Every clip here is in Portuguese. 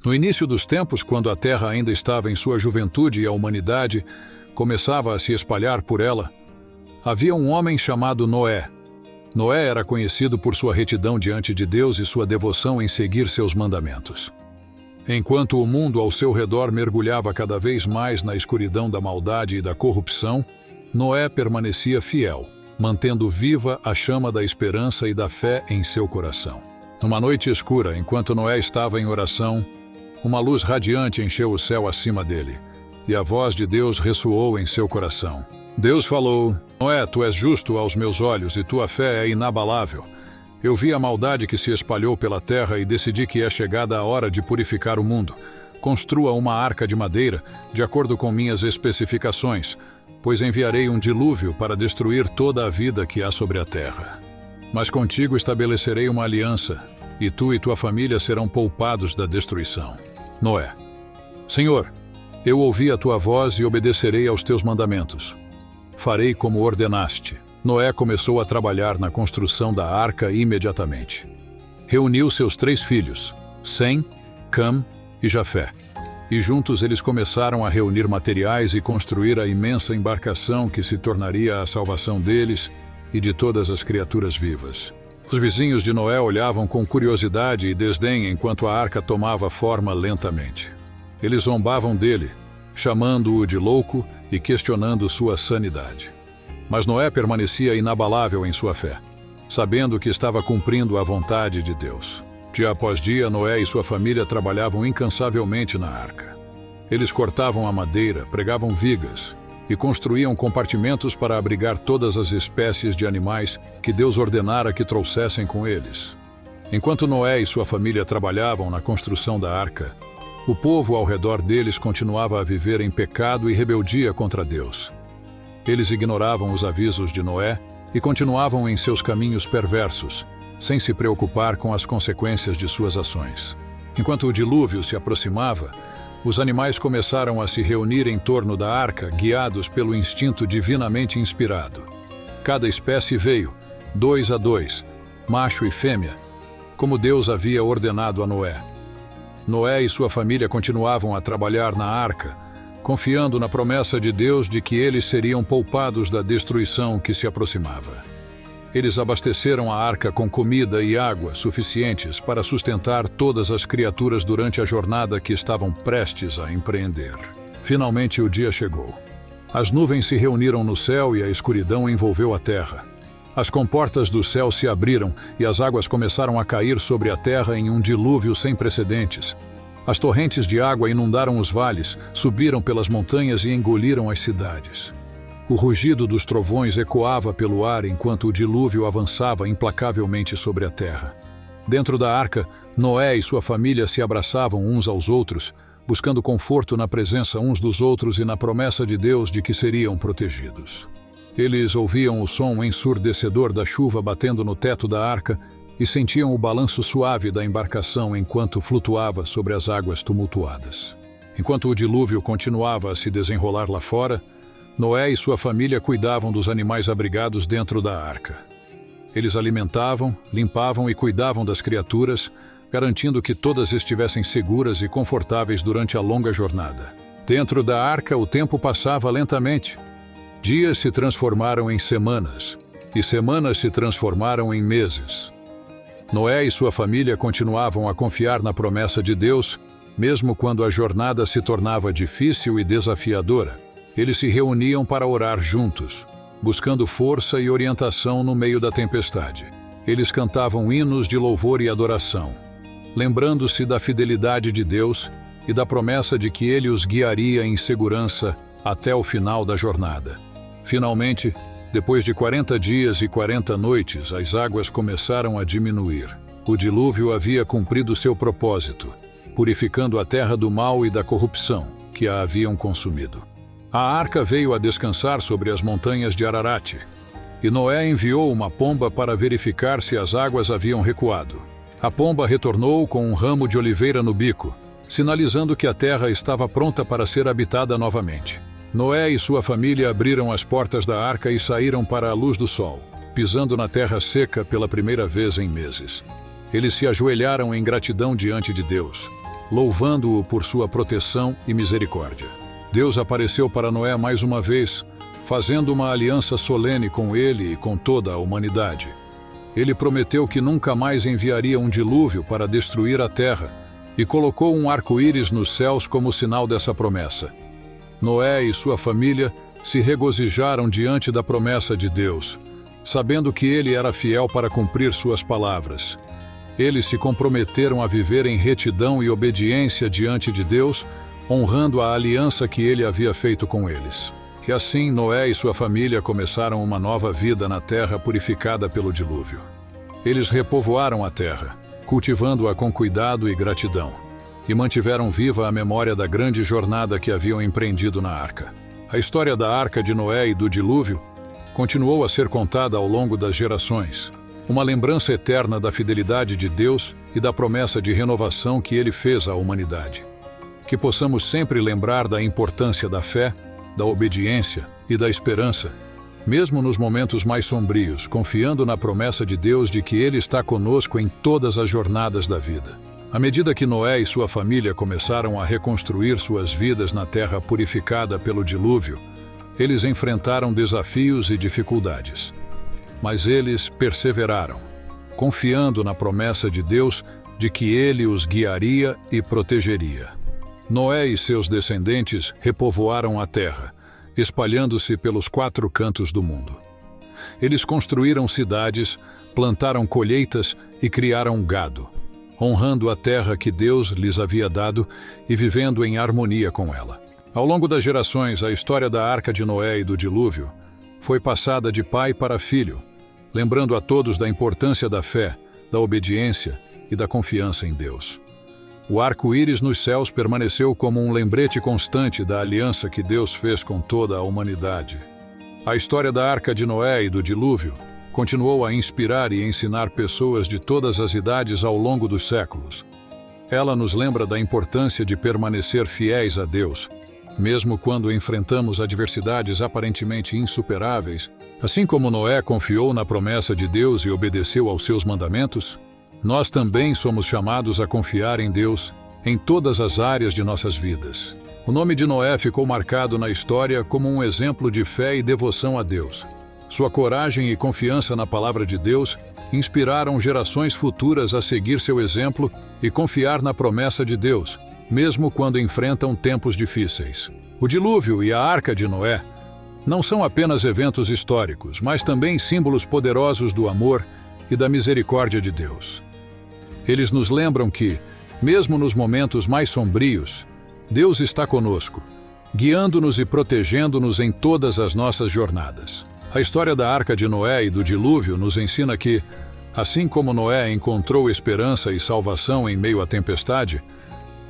No início dos tempos, quando a terra ainda estava em sua juventude e a humanidade começava a se espalhar por ela, havia um homem chamado Noé. Noé era conhecido por sua retidão diante de Deus e sua devoção em seguir seus mandamentos. Enquanto o mundo ao seu redor mergulhava cada vez mais na escuridão da maldade e da corrupção, Noé permanecia fiel, mantendo viva a chama da esperança e da fé em seu coração. Numa noite escura, enquanto Noé estava em oração, uma luz radiante encheu o céu acima dele, e a voz de Deus ressoou em seu coração. Deus falou: Noé, tu és justo aos meus olhos e tua fé é inabalável. Eu vi a maldade que se espalhou pela terra e decidi que é chegada a hora de purificar o mundo. Construa uma arca de madeira, de acordo com minhas especificações, pois enviarei um dilúvio para destruir toda a vida que há sobre a terra. Mas contigo estabelecerei uma aliança, e tu e tua família serão poupados da destruição. Noé: Senhor, eu ouvi a tua voz e obedecerei aos teus mandamentos. Farei como ordenaste. Noé começou a trabalhar na construção da arca imediatamente. Reuniu seus 3 filhos, Sem, Cam e Jafé, e juntos eles começaram a reunir materiais e construir a imensa embarcação que se tornaria a salvação deles e de todas as criaturas vivas. Os vizinhos de Noé olhavam com curiosidade e desdém enquanto a arca tomava forma lentamente. Eles zombavam dele, chamando-o de louco e questionando sua sanidade. Mas Noé permanecia inabalável em sua fé, sabendo que estava cumprindo a vontade de Deus. Dia após dia, Noé e sua família trabalhavam incansavelmente na arca. Eles cortavam a madeira, pregavam vigas e construíam compartimentos para abrigar todas as espécies de animais que Deus ordenara que trouxessem com eles. Enquanto Noé e sua família trabalhavam na construção da arca, o povo ao redor deles continuava a viver em pecado e rebeldia contra Deus. Eles ignoravam os avisos de Noé e continuavam em seus caminhos perversos, sem se preocupar com as consequências de suas ações. Enquanto o dilúvio se aproximava, os animais começaram a se reunir em torno da arca, guiados pelo instinto divinamente inspirado. Cada espécie veio, 2 a 2, macho e fêmea, como Deus havia ordenado a Noé. Noé e sua família continuavam a trabalhar na arca, confiando na promessa de Deus de que eles seriam poupados da destruição que se aproximava. Eles abasteceram a arca com comida e água suficientes para sustentar todas as criaturas durante a jornada que estavam prestes a empreender. Finalmente o dia chegou. As nuvens se reuniram no céu e a escuridão envolveu a terra. As comportas do céu se abriram e as águas começaram a cair sobre a terra em um dilúvio sem precedentes. As torrentes de água inundaram os vales, subiram pelas montanhas e engoliram as cidades. O rugido dos trovões ecoava pelo ar enquanto o dilúvio avançava implacavelmente sobre a terra. Dentro da arca, Noé e sua família se abraçavam uns aos outros, buscando conforto na presença uns dos outros e na promessa de Deus de que seriam protegidos. Eles ouviam o som ensurdecedor da chuva batendo no teto da arca e sentiam o balanço suave da embarcação enquanto flutuava sobre as águas tumultuadas. Enquanto o dilúvio continuava a se desenrolar lá fora, Noé e sua família cuidavam dos animais abrigados dentro da arca. Eles alimentavam, limpavam e cuidavam das criaturas, garantindo que todas estivessem seguras e confortáveis durante a longa jornada. Dentro da arca, o tempo passava lentamente. Dias se transformaram em semanas, e semanas se transformaram em meses. Noé e sua família continuavam a confiar na promessa de Deus, mesmo quando a jornada se tornava difícil e desafiadora. Eles se reuniam para orar juntos, buscando força e orientação no meio da tempestade. Eles cantavam hinos de louvor e adoração, lembrando-se da fidelidade de Deus e da promessa de que Ele os guiaria em segurança até o final da jornada. Finalmente, depois de 40 dias e 40 noites, as águas começaram a diminuir. O dilúvio havia cumprido seu propósito, purificando a terra do mal e da corrupção que a haviam consumido. A arca veio a descansar sobre as montanhas de Ararat, e Noé enviou uma pomba para verificar se as águas haviam recuado. A pomba retornou com um ramo de oliveira no bico, sinalizando que a terra estava pronta para ser habitada novamente. Noé e sua família abriram as portas da arca e saíram para a luz do sol, pisando na terra seca pela primeira vez em meses. Eles se ajoelharam em gratidão diante de Deus, louvando-o por sua proteção e misericórdia. Deus apareceu para Noé mais uma vez, fazendo uma aliança solene com ele e com toda a humanidade. Ele prometeu que nunca mais enviaria um dilúvio para destruir a terra e colocou um arco-íris nos céus como sinal dessa promessa. Noé e sua família se regozijaram diante da promessa de Deus, sabendo que ele era fiel para cumprir suas palavras. Eles se comprometeram a viver em retidão e obediência diante de Deus, honrando a aliança que ele havia feito com eles. E assim Noé e sua família começaram uma nova vida na terra purificada pelo dilúvio. Eles repovoaram a terra, cultivando-a com cuidado e gratidão, e mantiveram viva a memória da grande jornada que haviam empreendido na arca. A história da arca de Noé e do dilúvio continuou a ser contada ao longo das gerações, uma lembrança eterna da fidelidade de Deus e da promessa de renovação que ele fez à humanidade. Que possamos sempre lembrar da importância da fé, da obediência e da esperança, mesmo nos momentos mais sombrios, confiando na promessa de Deus de que Ele está conosco em todas as jornadas da vida. À medida que Noé e sua família começaram a reconstruir suas vidas na terra purificada pelo dilúvio, eles enfrentaram desafios e dificuldades. Mas eles perseveraram, confiando na promessa de Deus de que Ele os guiaria e protegeria. Noé e seus descendentes repovoaram a terra, espalhando-se pelos 4 cantos do mundo. Eles construíram cidades, plantaram colheitas e criaram gado, honrando a terra que Deus lhes havia dado e vivendo em harmonia com ela. Ao longo das gerações, a história da arca de Noé e do dilúvio foi passada de pai para filho, lembrando a todos da importância da fé, da obediência e da confiança em Deus. O arco-íris nos céus permaneceu como um lembrete constante da aliança que Deus fez com toda a humanidade. A história da arca de Noé e do dilúvio continuou a inspirar e ensinar pessoas de todas as idades ao longo dos séculos. Ela nos lembra da importância de permanecer fiéis a Deus, mesmo quando enfrentamos adversidades aparentemente insuperáveis. Assim como Noé confiou na promessa de Deus e obedeceu aos seus mandamentos, nós também somos chamados a confiar em Deus em todas as áreas de nossas vidas. O nome de Noé ficou marcado na história como um exemplo de fé e devoção a Deus. Sua coragem e confiança na palavra de Deus inspiraram gerações futuras a seguir seu exemplo e confiar na promessa de Deus, mesmo quando enfrentam tempos difíceis. O dilúvio e a arca de Noé não são apenas eventos históricos, mas também símbolos poderosos do amor e da misericórdia de Deus. Eles nos lembram que, mesmo nos momentos mais sombrios, Deus está conosco, guiando-nos e protegendo-nos em todas as nossas jornadas. A história da arca de Noé e do dilúvio nos ensina que, assim como Noé encontrou esperança e salvação em meio à tempestade,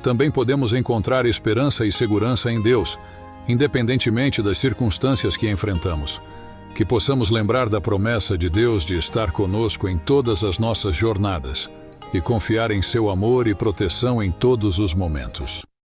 também podemos encontrar esperança e segurança em Deus, independentemente das circunstâncias que enfrentamos. Que possamos lembrar da promessa de Deus de estar conosco em todas as nossas jornadas e confiar em seu amor e proteção em todos os momentos.